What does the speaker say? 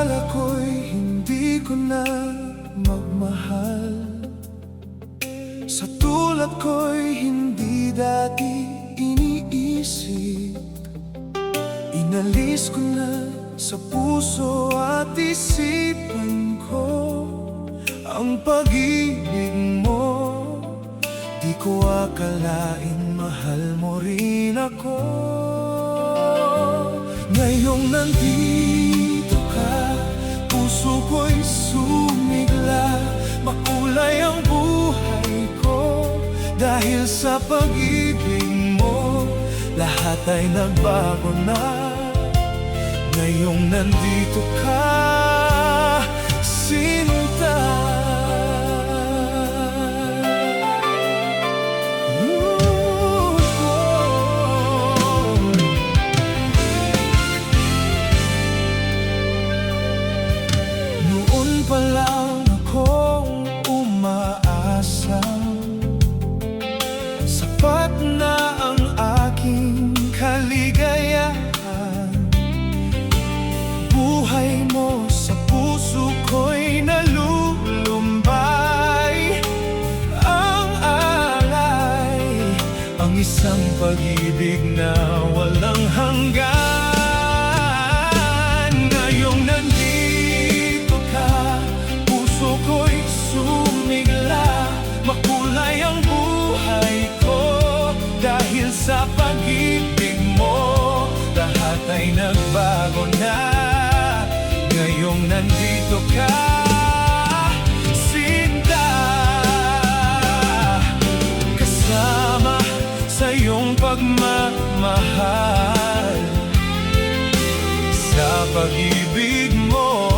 Akala ko'y hindi ko na magmahal. Sa tulad ko'y hindi dati iniisip. Inalis ko na sa puso at isipan ko ang pag-ibig mo. Di ko akalain mahal mo rin ako. Ngayong nandito ka, puso ko'y sumigla. Makulay ang buhay ko dahil sa pag-ibig mo. Lahat ay nagbago na. Ngayong nandito ka, sinta. Noon pa lang akong umaasa, sapat na ang aking kaligayahan. Buhay mo sa puso ko'y nalulumbay. Ang alay, ang isang pag-ibig na walang hanggan. Ngayong nandito ka, puso ko'y sumigla. Makulay ang buhay ko dahil sa pag-ibig mo. Lahat ay nagbago na. Ngayong nandito ka, sinta. Kasama sa iyong pagmamahal, sa pag-ibig mo.